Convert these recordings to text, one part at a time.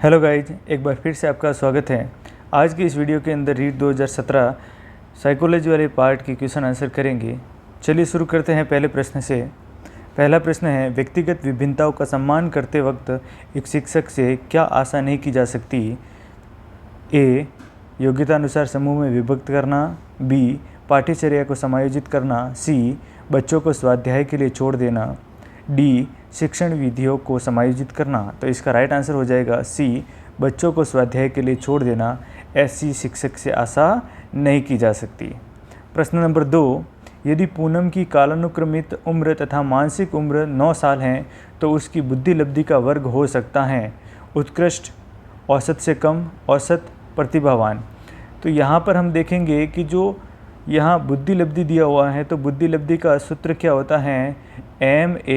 Hello guys, एक बार फिर से आपका स्वागत है। आज की इस वीडियो के अंदर रीट 2017 साइकोलॉजी वाले पार्ट की क्वेश्चन आंसर करेंगे। चलिए शुरू करते हैं पहले प्रश्न से। पहला प्रश्न है, व्यक्तिगत विभिन्नताओं का सम्मान करते वक्त एक शिक्षक से क्या आशा नहीं की जा सकती? ए, योग्यता अनुसार समूह में विभक्त करना। बी, पाठ्यचर्या को समायोजित करना। सी, बच्चों को स्वाध्याय के लिए छोड़ देना। डी, शिक्षण विधियों को समायोजित करना। तो इसका राइट आंसर हो जाएगा सी, बच्चों को स्वाध्याय के लिए छोड़ देना। ऐसी शिक्षक से आशा नहीं की जा सकती। प्रश्न नंबर 2, यदि पूनम की कालानुक्रमित उम्र तथा मानसिक उम्र 9 साल है तो उसकी बुद्धि लब्धि का वर्ग हो सकता है उत्कृष्ट, औसत से कम, औसत, प्रतिभावान। तो यहाँ पर हम देखेंगे कि जो यहाँ बुद्धि लब्धि दिया हुआ है तो बुद्धि लब्धि का सूत्र क्या होता है, MA/CA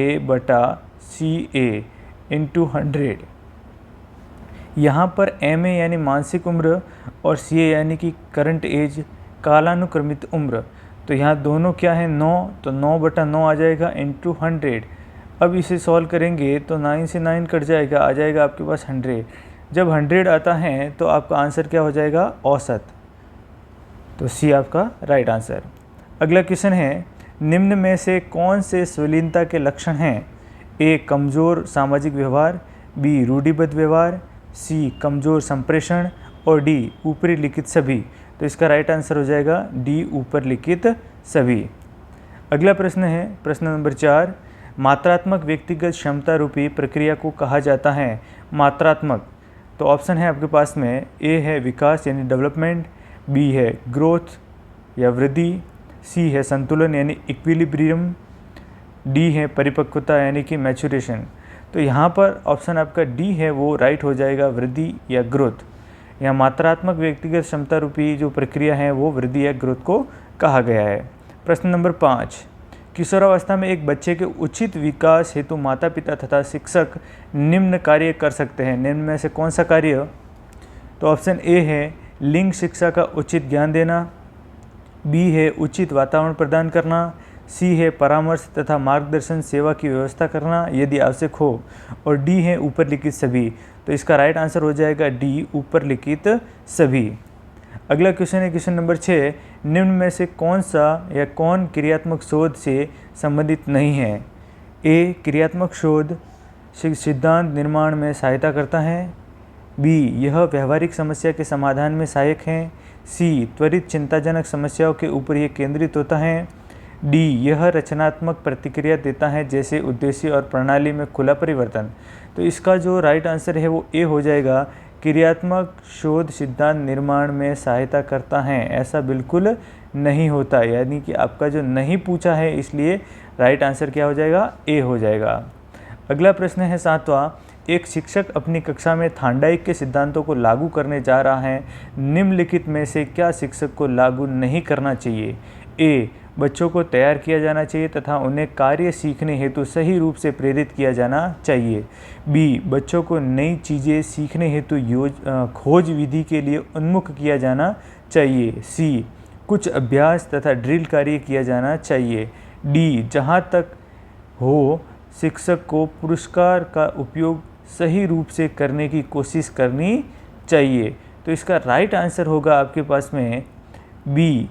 × 100। यहाँ पर MA यानी मानसिक उम्र और CA यानी कि करंट एज, कालानुक्रमित उम्र। तो यहाँ दोनों क्या है, 9, तो 9/9 आ जाएगा × 100। अब इसे सॉल्व करेंगे तो 9 से 9 कट जाएगा, आ जाएगा आपके पास 100। जब 100 आता है तो आपका आंसर क्या हो जाएगा, औसत। तो सी आपका राइट आंसर। अगला क्वेश्चन है, निम्न में से कौन से स्वलीनता के लक्षण हैं? ए, कमज़ोर सामाजिक व्यवहार। बी, रूढ़िबद्ध व्यवहार। सी, कमज़ोर संप्रेषण। और डी, ऊपरी लिखित सभी। तो इसका राइट आंसर हो जाएगा डी, ऊपर लिखित सभी। अगला प्रश्न है प्रश्न नंबर 4, मात्रात्मक व्यक्तिगत क्षमता रूपी प्रक्रिया को कहा जाता है मात्रात्मक। तो ऑप्शन है आपके पास में, ए है विकास यानी डेवलपमेंट। बी है ग्रोथ या वृद्धि। सी है संतुलन यानी इक्विलिब्रियम। डी है परिपक्वता यानी कि मैचुरेशन। तो यहाँ पर ऑप्शन आपका डी है वो राइट हो जाएगा, वृद्धि या ग्रोथ। यहाँ मात्रात्मक व्यक्तिगत क्षमता रूपी जो प्रक्रिया है वो वृद्धि या ग्रोथ को कहा गया है। प्रश्न नंबर 5, किशोरावस्था में एक बच्चे के उचित विकास हेतु माता पिता तथा शिक्षक निम्न कार्य कर सकते हैं। निम्न में से कौन सा कार्य? तो ऑप्शन ए है लिंग शिक्षा का उचित ज्ञान देना। बी है उचित वातावरण प्रदान करना। सी है परामर्श तथा मार्गदर्शन सेवा की व्यवस्था करना यदि आवश्यक हो। और डी है ऊपर लिखित सभी। तो इसका राइट आंसर हो जाएगा डी, ऊपर लिखित सभी। अगला क्वेश्चन है क्वेश्चन नंबर 6, निम्न में से कौन सा या कौन क्रियात्मक शोध से संबंधित नहीं है? ए, क्रियात्मक शोध सिद्धांत निर्माण में सहायता करता है। बी, यह व्यवहारिक समस्या के समाधान में सहायक हैं। सी, त्वरित चिंताजनक समस्याओं के ऊपर यह केंद्रित होता है। डी, यह रचनात्मक प्रतिक्रिया देता है जैसे उद्देश्य और प्रणाली में खुला परिवर्तन। तो इसका जो राइट आंसर है वो ए हो जाएगा, क्रियात्मक शोध सिद्धांत निर्माण में सहायता करता है। ऐसा बिल्कुल नहीं होता, यानी कि आपका जो नहीं पूछा है इसलिए राइट आंसर क्या हो जाएगा, ए हो जाएगा। अगला प्रश्न है 7वां, एक शिक्षक अपनी कक्षा में थांडाइक के सिद्धांतों को लागू करने जा रहा है। निम्नलिखित में से क्या शिक्षक को लागू नहीं करना चाहिए? ए, बच्चों को तैयार किया जाना चाहिए तथा उन्हें कार्य सीखने हेतु सही रूप से प्रेरित किया जाना चाहिए। बी, बच्चों को नई चीज़ें सीखने हेतु खोज विधि के लिए उन्मुख किया जाना चाहिए। सी, कुछ अभ्यास तथा ड्रिल कार्य किया जाना चाहिए। डी, जहाँ तक हो शिक्षक को पुरस्कार का उपयोग सही रूप से करने की कोशिश करनी चाहिए। तो इसका राइट आंसर होगा आपके पास में बी,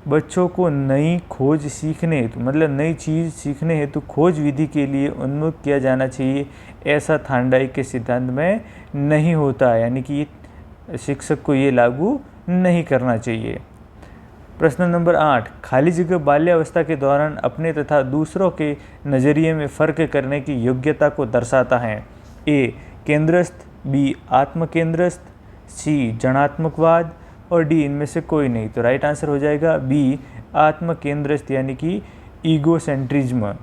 बच्चों को नई खोज सीखने हेतु मतलब नई चीज़ सीखने हेतु खोज विधि के लिए उन्मुख किया जाना चाहिए। ऐसा थांडाइक के सिद्धांत में नहीं होता, यानी कि शिक्षक को ये लागू नहीं करना चाहिए। प्रश्न नंबर 8, खाली जगह बाल्यावस्था के दौरान अपने तथा दूसरों के नज़रिए में फ़र्क करने की योग्यता को दर्शाता है। ए, केंद्रस्थ। बी, आत्मकेंद्रस्थ। सी, जनात्मकवाद। और डी, इनमें से कोई नहीं। तो राइट आंसर हो जाएगा बी, आत्मकेंद्रस्थ यानी कि ईगोसेंट्रिज्म।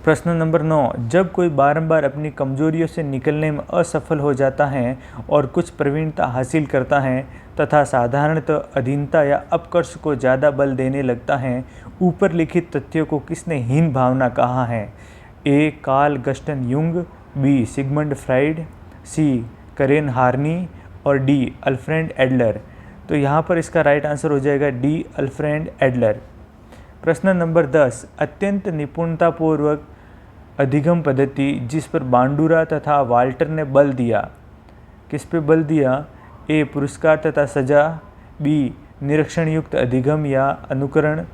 प्रश्न नंबर 9, जब कोई बारंबार अपनी कमजोरियों से निकलने में असफल हो जाता है और कुछ प्रवीणता हासिल करता है तथा साधारणतः अधीनता या अपकर्ष को ज़्यादा बल देने लगता है, ऊपर लिखित तथ्यों को किसने हीन भावना कहा है? A, Carl Gustav Jung. B, Sigmund Freud. C, Karen Horney. और डी, अल्फ्रेड एडलर। तो यहाँ पर इसका राइट आंसर हो जाएगा डी, अल्फ्रेड एडलर। प्रश्न नंबर 10, अत्यंत निपुणतापूर्वक अधिगम पद्धति जिस पर बांडुरा तथा वाल्टर ने बल दिया, किस पे बल दिया? ए पुरस्कार तथा सजा, बी निरीक्षण युक्त अधिगम या अनुकरण,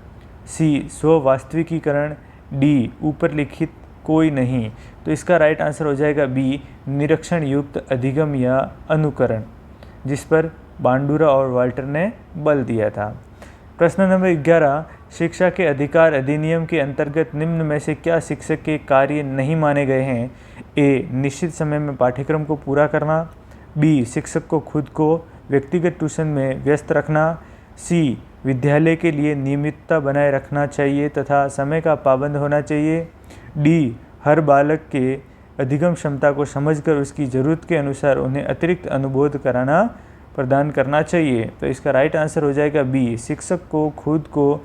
सी स्ववास्तविकीकरण, डी ऊपर लिखित कोई नहीं। तो इसका राइट आंसर हो जाएगा बी निरीक्षण युक्त अधिगम या अनुकरण, जिस पर बांडुरा और वाल्टर ने बल दिया था। प्रश्न नंबर 11, शिक्षा के अधिकार अधिनियम के अंतर्गत निम्न में से क्या शिक्षक के कार्य नहीं माने गए हैं? ए निश्चित समय में पाठ्यक्रम को पूरा करना, बी शिक्षक को खुद को व्यक्तिगत ट्यूशन में व्यस्त रखना, सी विद्यालय के लिए नियमितता बनाए रखना चाहिए तथा समय का पाबंद होना चाहिए, डी हर बालक के अधिगम क्षमता को समझकर उसकी ज़रूरत के अनुसार उन्हें अतिरिक्त अनुबोध कराना प्रदान करना चाहिए। तो इसका राइट आंसर हो जाएगा बी शिक्षक को खुद को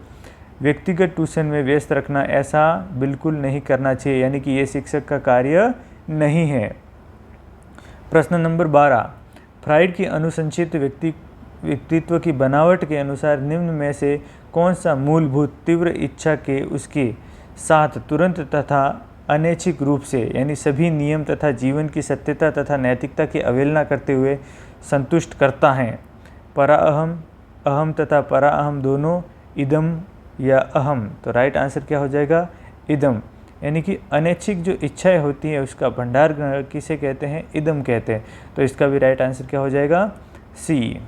व्यक्तिगत ट्यूशन में व्यस्त रखना ऐसा बिल्कुल नहीं करना चाहिए, यानी कि ये शिक्षक का कार्य नहीं है। प्रश्न नंबर 12, फ्राइड की अनुशंसित व्यक्तित्व की बनावट के अनुसार निम्न में से कौन सा मूलभूत तीव्र इच्छा के उसके साथ तुरंत तथा अनैच्छिक रूप से, यानी सभी नियम तथा जीवन की सत्यता तथा नैतिकता की अवहेलना करते हुए संतुष्ट करता है? परा अहम, अहम तथा परा अहम दोनों, इदम या अहम? तो राइट आंसर क्या हो जाएगा? इदम। यानी कि अनैच्छिक जो इच्छाएं होती हैं उसका भंडार किसे कहते हैं? इदम कहते हैं। तो इसका भी राइट आंसर क्या हो जाएगा? सी।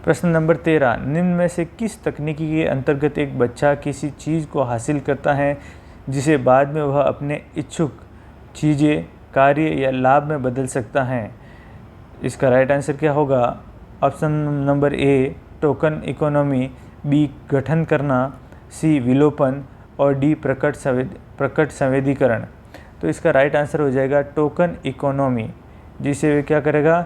प्रश्न नंबर 13, निम्न में से किस तकनीकी के अंतर्गत एक बच्चा किसी चीज़ को हासिल करता है जिसे बाद में वह अपने इच्छुक चीज़ें, कार्य या लाभ में बदल सकता है? इसका राइट आंसर क्या होगा? Option number A token economy, B गठन करना, सी विलोपन और डी प्रकट संवेदीकरण। तो इसका राइट आंसर हो जाएगा टोकन इकोनॉमी, जिसे वे क्या करेगा?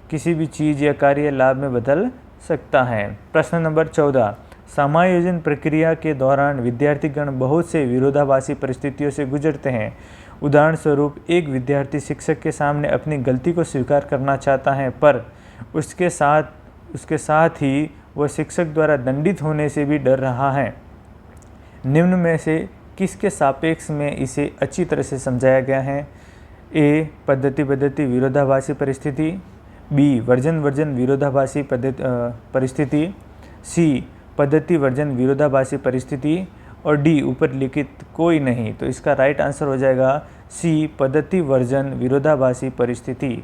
किसी भी चीज़ या कार्य लाभ में बदल सकता है। प्रश्न नंबर 14, समायोजन प्रक्रिया के दौरान विद्यार्थीगण बहुत से विरोधाभासी परिस्थितियों से गुजरते हैं। उदाहरण स्वरूप, एक विद्यार्थी शिक्षक के सामने अपनी गलती को स्वीकार करना चाहता है, पर उसके साथ ही वह शिक्षक द्वारा दंडित होने से भी डर रहा है। निम्न में से किसके सापेक्ष में इसे अच्छी तरह से समझाया गया है? ए पद्धति विरोधाभासी परिस्थिति, बी वर्जन विरोधाभासी परिस्थिति, सी पद्धति वर्जन विरोधाभासी परिस्थिति और डी ऊपर लिखित कोई नहीं। तो इसका राइट आंसर हो जाएगा सी पद्धति वर्जन विरोधाभासी परिस्थिति।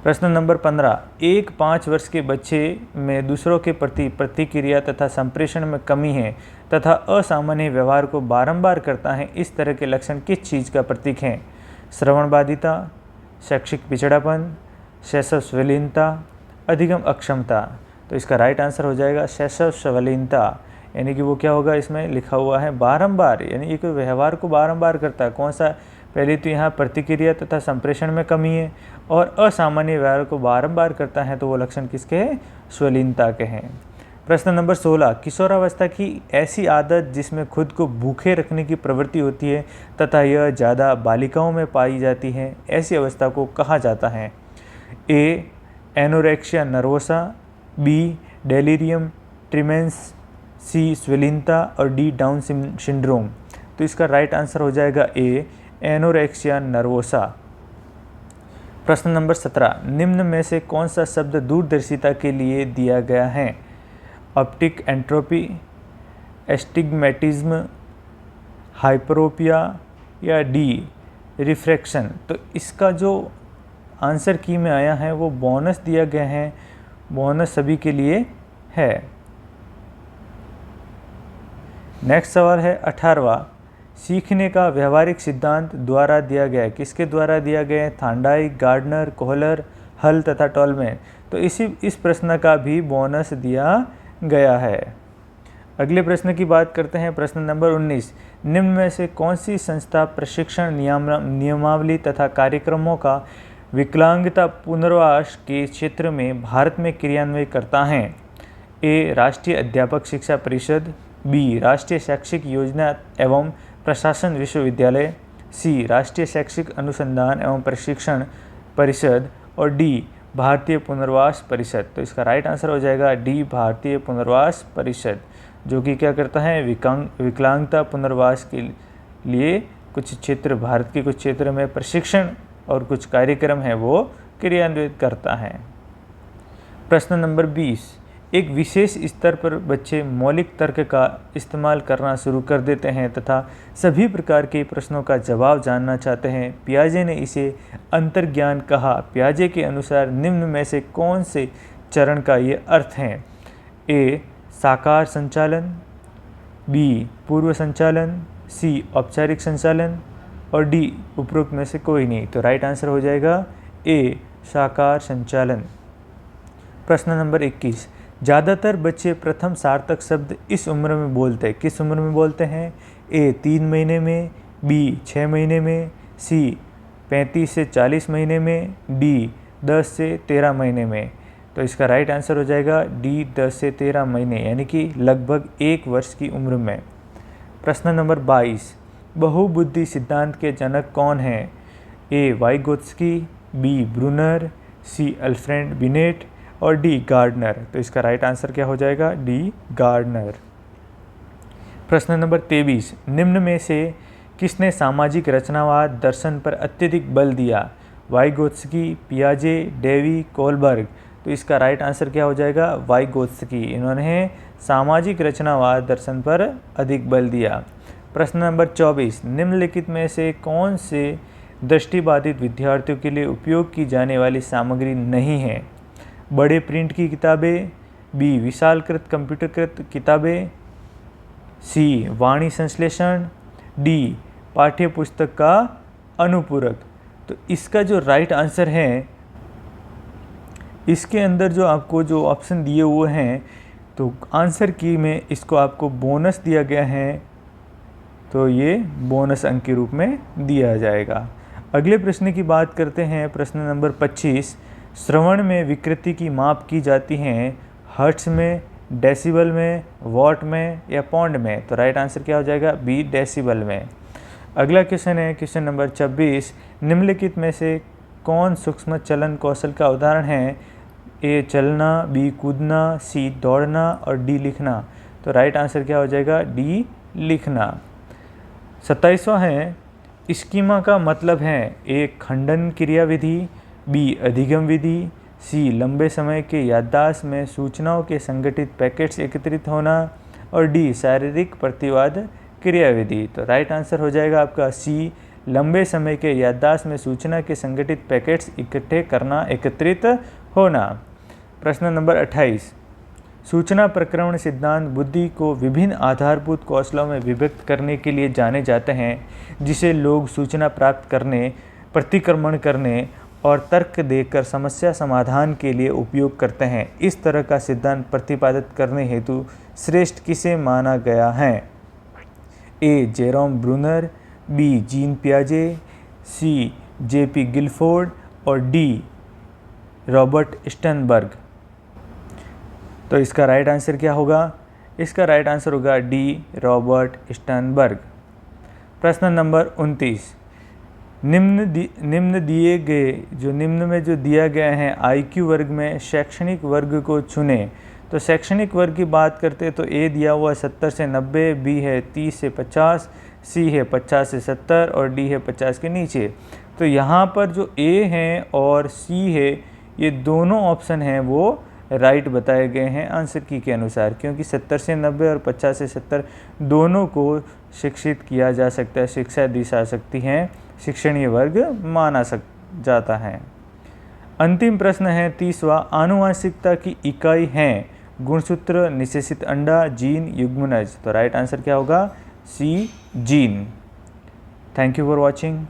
प्रश्न नंबर 15, एक 5 वर्ष के बच्चे में दूसरों के प्रति प्रतिक्रिया तथा संप्रेषण में कमी है तथा असामान्य व्यवहार को बारंबार करता है, इस तरह के लक्षण किस चीज़ का प्रतीक हैं? श्रवण बाधिता, शैक्षिक पिछड़ापन, शैशव स्वलीनता, अधिगम अक्षमता। तो इसका राइट आंसर हो जाएगा शैशव स्वलीनता, यानी कि वो क्या होगा? इसमें लिखा हुआ है बारंबार, यानी एक व्यवहार को बारंबार करता है। कौन सा? पहले तो यहाँ प्रतिक्रिया तथा संप्रेषण में कमी है और असामान्य व्यवहार को बारंबार करता है, तो वो लक्षण किसके हैं? स्वलीनता के हैं। प्रश्न नंबर 16, किशोरावस्था की ऐसी आदत जिसमें खुद को भूखे रखने की प्रवृत्ति होती है तथा यह ज़्यादा बालिकाओं में पाई जाती है, ऐसी अवस्था को कहा जाता है? ए एनोरेक्सिया नर्वोसा, बी डेलीरियम ट्रिमेंस, सी स्वलीनता और डी डाउन सिंड्रोम। तो इसका राइट आंसर हो जाएगा ए एनोरेक्सिया नर्वोसा। प्रश्न नंबर 17, निम्न में से कौन सा शब्द दूरदर्शिता के लिए दिया गया है? ऑप्टिक एंट्रोपी, एस्टिग्मेटिज्म, हाइपरोपिया या डी रिफ्रैक्शन। तो इसका जो आंसर की में आया है वो बोनस दिया गया है, बोनस सभी के लिए है। नेक्स्ट सवाल है 18वां, सीखने का व्यवहारिक सिद्धांत द्वारा दिया गया है। किसके द्वारा दिया गया है? थांडाइक, गार्डनर, कोहलर, हल तथा टॉलमैन। तो इस प्रश्न का भी बोनस दिया गया है। अगले प्रश्न की बात करते हैं। प्रश्न नंबर 19, निम्न में से कौन सी संस्था प्रशिक्षण नियमावली तथा कार्यक्रमों का विकलांगता पुनर्वास के क्षेत्र में भारत में क्रियान्वयन करता है? ए राष्ट्रीय अध्यापक शिक्षा परिषद, बी राष्ट्रीय शैक्षिक योजना एवं प्रशासन विश्वविद्यालय, सी राष्ट्रीय शैक्षिक अनुसंधान एवं प्रशिक्षण परिषद और डी भारतीय पुनर्वास परिषद। तो इसका राइट आंसर हो जाएगा डी भारतीय पुनर्वास परिषद, जो कि क्या करता है? विकलांगता पुनर्वास के लिए कुछ क्षेत्र, भारत के कुछ क्षेत्र में प्रशिक्षण और कुछ कार्यक्रम है वो क्रियान्वित करता है। प्रश्न नंबर 20, एक विशेष स्तर पर बच्चे मौलिक तर्क का इस्तेमाल करना शुरू कर देते हैं तथा सभी प्रकार के प्रश्नों का जवाब जानना चाहते हैं। पियाजे ने इसे अंतर्ज्ञान कहा। पियाजे के अनुसार निम्न में से कौन से चरण का ये अर्थ है? ए. साकार संचालन, बी. पूर्व संचालन, सी. औपचारिक संचालन और डी. उपरोक्त में से कोई नहीं। तो राइट आंसर हो जाएगा ए. साकार संचालन। प्रश्न नंबर 21, ज़्यादातर बच्चे प्रथम सार्थक शब्द इस उम्र में बोलते हैं। किस उम्र में बोलते हैं? ए. 3 महीने में, बी. 6 महीने में, सी. 35 से 40 महीने में, डी. 10 से 13 महीने में। तो इसका राइट आंसर हो जाएगा डी. 10 से 13 महीने, यानी कि लगभग 1 वर्ष की उम्र में। प्रश्न नंबर 22, बहुबुद्धि सिद्धांत के जनक कौन हैं? A. Vygotsky, B. Bruner, C. Alfred Binet और डी. गार्डनर। तो इसका राइट आंसर क्या हो जाएगा? डी. गार्डनर। प्रश्न नंबर 23, निम्न में से किसने सामाजिक रचनावाद दर्शन पर अत्यधिक बल दिया? वाइगोत्स्की, पियाजे, डेवी, कोलबर्ग। तो इसका राइट आंसर क्या हो जाएगा? वाइगोत्स्की। इन्होंने सामाजिक रचनावाद दर्शन पर अधिक बल दिया। प्रश्न नंबर 24, निम्नलिखित में से कौन से दृष्टिबाधित विद्यार्थियों के लिए उपयोग की जाने वाली सामग्री नहीं है? बड़े प्रिंट की किताबें, बी. विशालकृत कंप्यूटरकृत किताबें, सी. वाणी संश्लेषण, डी. पाठ्य पुस्तक का अनुपूरक। तो इसका जो राइट आंसर है, इसके अंदर जो आपको जो ऑप्शन दिए हुए हैं, तो आंसर की में इसको आपको बोनस दिया गया है, तो ये बोनस अंक के रूप में दिया जाएगा। अगले प्रश्न की बात करते हैं। प्रश्न नंबर 25, श्रवण में विकृति की माप की जाती हैं हर्ट्ज में, डेसिबल में, वॉट में या पौंड में। तो राइट आंसर क्या हो जाएगा? बी. डेसिबल में। अगला क्वेश्चन है क्वेश्चन नंबर 26, निम्नलिखित में से कौन सूक्ष्म चलन कौशल का उदाहरण है? ए. चलना, बी. कूदना, सी. दौड़ना और डी. लिखना। तो राइट आंसर क्या हो जाएगा? डी. लिखना। 27वां है, स्कीमा का मतलब है ए. खंडन क्रिया विधि, बी. अधिगम विधि, सी. लंबे समय के याददाश्त में सूचनाओं के संगठित पैकेट्स एकत्रित होना और डी. शारीरिक प्रतिवाद क्रिया विधि। तो राइट आंसर हो जाएगा आपका सी. लंबे समय के याददाश्त में सूचना के संगठित पैकेट्स इकट्ठे करना, एकत्रित होना। प्रश्न नंबर 28, सूचना प्रक्रमण सिद्धांत बुद्धि को विभिन्न आधारभूत कौशलों में विभक्त करने के लिए जाने जाते हैं, जिसे लोग सूचना प्राप्त करने, प्रतिक्रमण करने और तर्क देकर समस्या समाधान के लिए उपयोग करते हैं। इस तरह का सिद्धांत प्रतिपादित करने हेतु श्रेष्ठ किसे माना गया है? A. Jerome Bruner, B. Jean पियाजे, सी. जे.पी. गिलफोर्ड और डी. Robert Sternberg. तो इसका राइट आंसर क्या होगा? इसका राइट आंसर होगा डी. Robert Sternberg. प्रश्न नंबर 29, निम्न में जो दिया गया है IQ वर्ग में शैक्षणिक वर्ग को चुने। तो शैक्षणिक वर्ग की बात करते हैं तो ए दिया हुआ 70 से 90, बी है 30 से 50, सी है 50 से 70 और डी है 50 के नीचे। तो यहाँ पर जो ए है और सी है, ये दोनों ऑप्शन हैं वो राइट बताए गए हैं आंसर की के अनुसार, क्योंकि 70 से 90 और 50 से 70 दोनों को शिक्षित किया जा सकता है, शिक्षा दी जा सकती हैं, शिक्षणीय वर्ग माना जाता है। अंतिम प्रश्न है 30वां, आनुवांशिकता की इकाई है गुणसूत्र, निषेचित अंडा, जीन, युग्मनज। तो राइट आंसर क्या होगा? C. Jean. Thank you for watching.